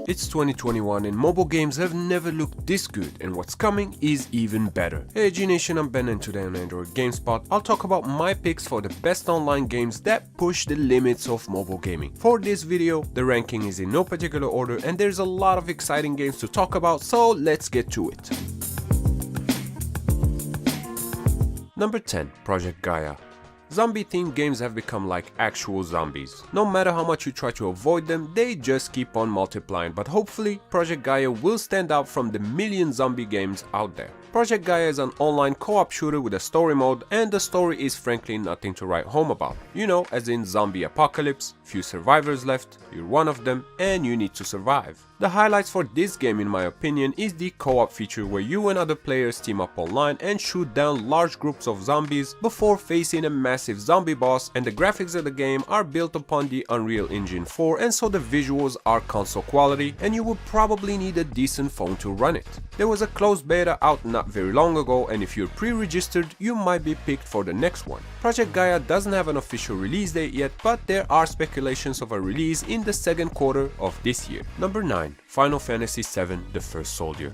It's 2021 and mobile games have never looked this good, and what's coming is even better. Hey G Nation, I'm Ben and today on Android GameSpot, I'll talk about my picks for the best online games that push the limits of mobile gaming. For this video, the ranking is in no particular order and there's a lot of exciting games to talk about, so let's get to it. Number 10. Project Gaia. Zombie-themed games have become like actual zombies. No matter how much you try to avoid them, they just keep on multiplying, but hopefully Project Gaia will stand out from the million zombie games out there. Project Gaia is an online co-op shooter with a story mode, and the story is frankly nothing to write home about. You know, as in zombie apocalypse, few survivors left, you're one of them, and you need to survive. The highlights for this game in my opinion is the co-op feature where you and other players team up online and shoot down large groups of zombies before facing a massive zombie boss, and the graphics of the game are built upon the Unreal Engine 4, and so the visuals are console quality and you will probably need a decent phone to run it. There was a closed beta out not very long ago, and if you're pre-registered you might be picked for the next one. Project Gaia doesn't have an official release date yet, but there are speculations of a release in the second quarter of this year. Number 9. Final Fantasy VII The First Soldier.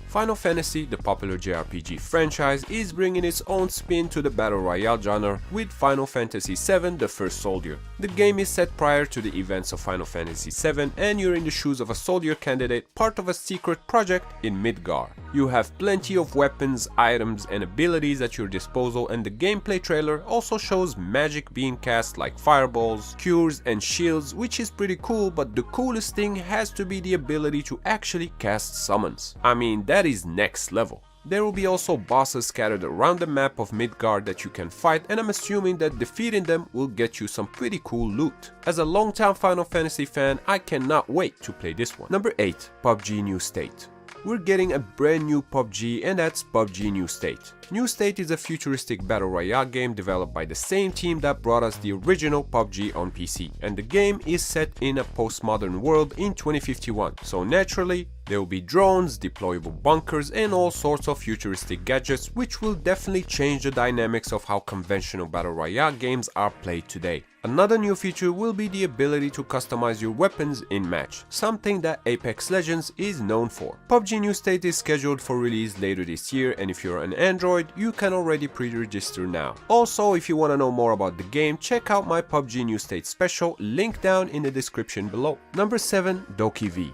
Final Fantasy, the popular JRPG franchise, is bringing its own spin to the Battle Royale genre with Final Fantasy VII The First Soldier. The game is set prior to the events of Final Fantasy VII, and you're in the shoes of a soldier candidate, part of a secret project in Midgar. You have plenty of weapons, items, and abilities at your disposal, and the gameplay trailer also shows magic being cast like fireballs, cures, and shields, which is pretty cool, but the coolest thing has to be the ability to actually cast summons. I mean, that is next level. There will be also bosses scattered around the map of Midgard that you can fight, and I'm assuming that defeating them will get you some pretty cool loot. As a longtime Final Fantasy fan, I cannot wait to play this one. Number 8. PUBG New State. We're getting a brand new PUBG, and that's PUBG New State. New State is a futuristic battle royale game developed by the same team that brought us the original PUBG on PC, and the game is set in a postmodern world in 2051, so naturally there will be drones, deployable bunkers, and all sorts of futuristic gadgets, which will definitely change the dynamics of how conventional battle royale games are played today. Another new feature will be the ability to customize your weapons in-match, something that Apex Legends is known for. PUBG New State is scheduled for release later this year, and if you're an Android, you can already pre-register now. Also, if you want to know more about the game, check out my PUBG New State special, link down in the description below. Number 7. DokeV.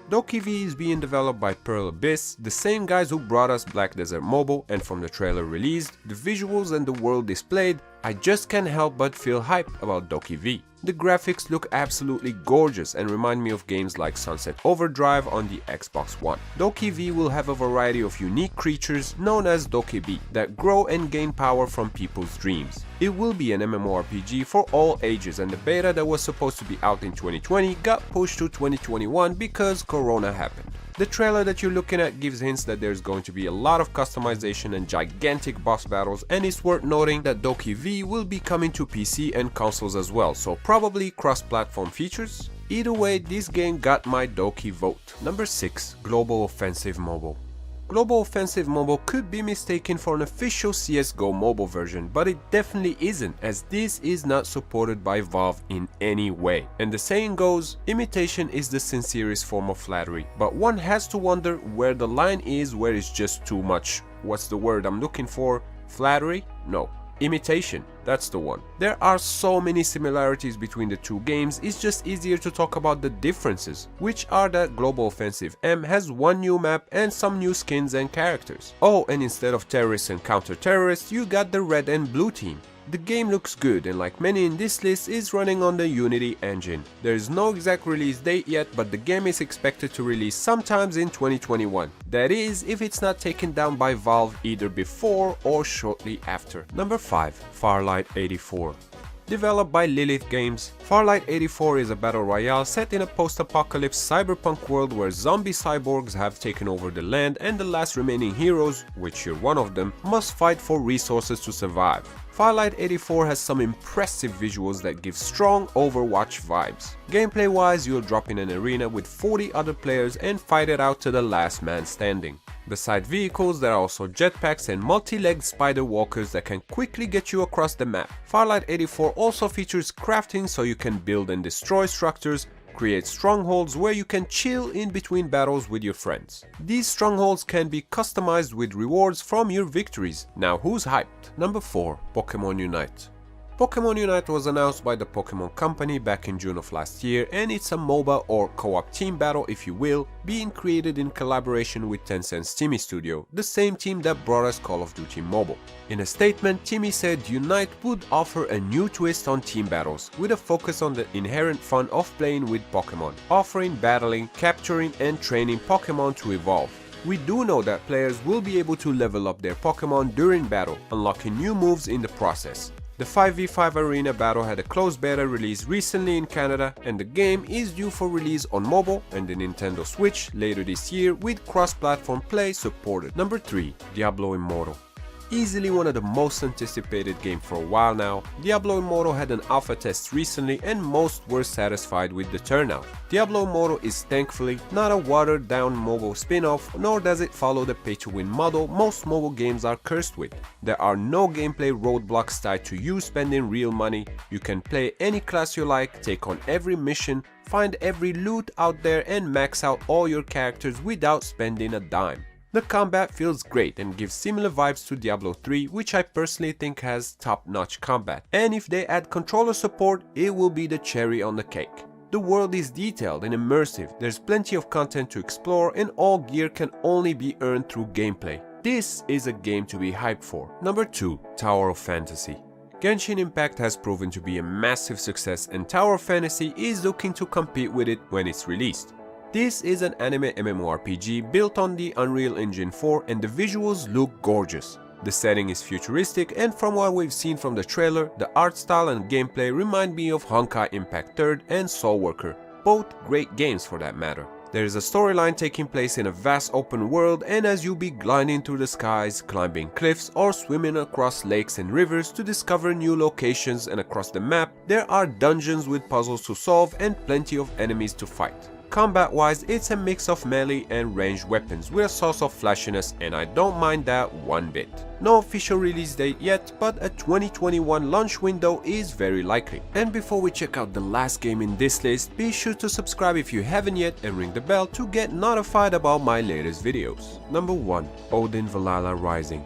DokeV is being developed by Pearl Abyss, the same guys who brought us Black Desert Mobile, and from the trailer released, the visuals and the world displayed, I just can't help but feel hyped about DokeV. The graphics look absolutely gorgeous and remind me of games like Sunset Overdrive on the Xbox One. DokeV will have a variety of unique creatures known as Dokebi that grow and gain power from people's dreams. It will be an MMORPG for all ages, and the beta that was supposed to be out in 2020 got pushed to 2021 because Corona happened. The trailer that you're looking at gives hints that there's going to be a lot of customization and gigantic boss battles, and it's worth noting that DokeV will be coming to PC and consoles as well, so probably cross-platform features. Either way, this game got my Doke vote. Number 6. Global Offensive Mobile. Global Offensive Mobile could be mistaken for an official CSGO mobile version, but it definitely isn't, as this is not supported by Valve in any way. And the saying goes, imitation is the sincerest form of flattery, but one has to wonder where the line is where it's just too much. What's the word I'm looking for? Flattery? No. Imitation, that's the one. There are so many similarities between the two games, it's just easier to talk about the differences, which are that Global Offensive M has one new map and some new skins and characters. Oh, and instead of terrorists and counter-terrorists, you got the red and blue team. The game looks good, and like many in this list, is running on the Unity engine. There is no exact release date yet, but the game is expected to release sometimes in 2021. That is, if it's not taken down by Valve either before or shortly after. Number 5. Farlight 84. Developed by Lilith Games, Farlight 84 is a battle royale set in a post-apocalypse cyberpunk world where zombie cyborgs have taken over the land, and the last remaining heroes, which you're one of them, must fight for resources to survive. Farlight 84 has some impressive visuals that give strong Overwatch vibes. Gameplay wise, you'll drop in an arena with 40 other players and fight it out to the last man standing. Beside vehicles, there are also jetpacks and multi-legged spider walkers that can quickly get you across the map. Farlight 84 also features crafting, so you can build and destroy structures, Create strongholds where you can chill in between battles with your friends. These strongholds can be customized with rewards from your victories. Now who's hyped? Number 4. Pokemon Unite. Pokemon Unite was announced by the Pokemon Company back in June of last year, and it's a MOBA or co-op team battle if you will, being created in collaboration with Tencent's Timmy Studio, the same team that brought us Call of Duty Mobile. In a statement, Timmy said Unite would offer a new twist on team battles, with a focus on the inherent fun of playing with Pokemon, offering battling, capturing and training Pokemon to evolve. We do know that players will be able to level up their Pokemon during battle, unlocking new moves in the process. The 5v5 arena battle had a closed beta release recently in Canada, and the game is due for release on mobile and the Nintendo Switch later this year with cross-platform play supported. Number 3. Diablo Immortal. Easily one of the most anticipated games for a while now, Diablo Immortal had an alpha test recently and most were satisfied with the turnout. Diablo Immortal is thankfully not a watered down mobile spin-off, nor does it follow the pay-to-win model most mobile games are cursed with. There are no gameplay roadblocks tied to you spending real money. You can play any class you like, take on every mission, find every loot out there and max out all your characters without spending a dime. The combat feels great and gives similar vibes to Diablo 3, which I personally think has top-notch combat, and if they add controller support, it will be the cherry on the cake. The world is detailed and immersive, there's plenty of content to explore, and all gear can only be earned through gameplay. This is a game to be hyped for. Number 2. Tower of Fantasy. Genshin Impact has proven to be a massive success, and Tower of Fantasy is looking to compete with it when it's released. This is an anime MMORPG built on the Unreal Engine 4 and the visuals look gorgeous. The setting is futuristic, and from what we've seen from the trailer, the art style and gameplay remind me of Honkai Impact 3rd and Soul Worker, both great games for that matter. There is a storyline taking place in a vast open world, and as you be gliding through the skies, climbing cliffs or swimming across lakes and rivers to discover new locations, and across the map there are dungeons with puzzles to solve and plenty of enemies to fight. Combat wise, it's a mix of melee and ranged weapons with a source of flashiness, and I don't mind that one bit. No official release date yet, but a 2021 launch window is very likely. And before we check out the last game in this list, be sure to subscribe if you haven't yet and ring the bell to get notified about my latest videos. Number 1. Odin Valhalla Rising.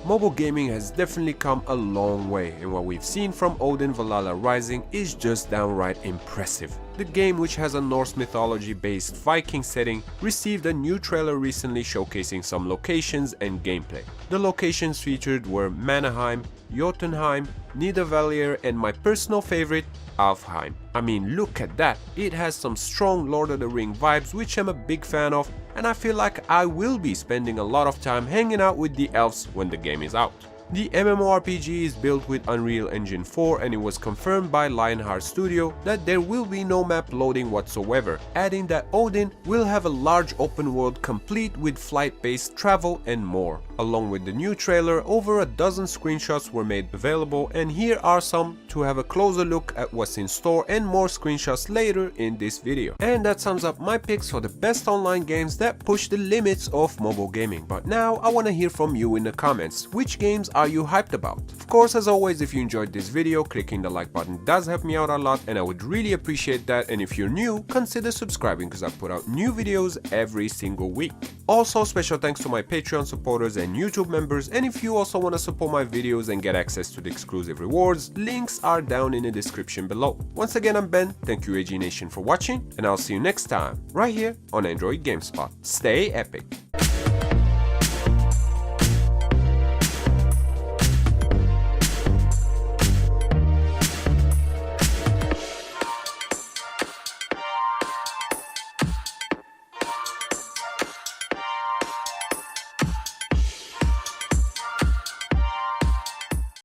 Mobile gaming has definitely come a long way, and what we've seen from Odin Valhalla Rising is just downright impressive. The game, which has a Norse mythology-based Viking setting, received a new trailer recently showcasing some locations and gameplay. The locations featured were Manaheim, Jotunheim, Nidavellir, and my personal favorite, Alfheim. I mean, look at that, it has some strong Lord of the Ring vibes, which I'm a big fan of, and I feel like I will be spending a lot of time hanging out with the elves when the game is out. The MMORPG is built with Unreal Engine 4, and it was confirmed by Lionheart Studio that there will be no map loading whatsoever, adding that Odin will have a large open world complete with flight-based travel and more. Along with the new trailer, over a dozen screenshots were made available, and here are some to have a closer look at what's in store, and more screenshots later in this video. And that sums up my picks for the best online games that push the limits of mobile gaming. But now I want to hear from you in the comments. Which games are you hyped about? Of course, as always, if you enjoyed this video, clicking the like button does help me out a lot, and I would really appreciate that. And if you're new, consider subscribing because I put out new videos every single week. Also, special thanks to my Patreon supporters and YouTube members, and if you also want to support my videos and get access to the exclusive rewards, links are down in the description below. Once again, I'm Ben, thank you AG Nation for watching, and I'll see you next time, right here on Android GameSpot. Stay epic!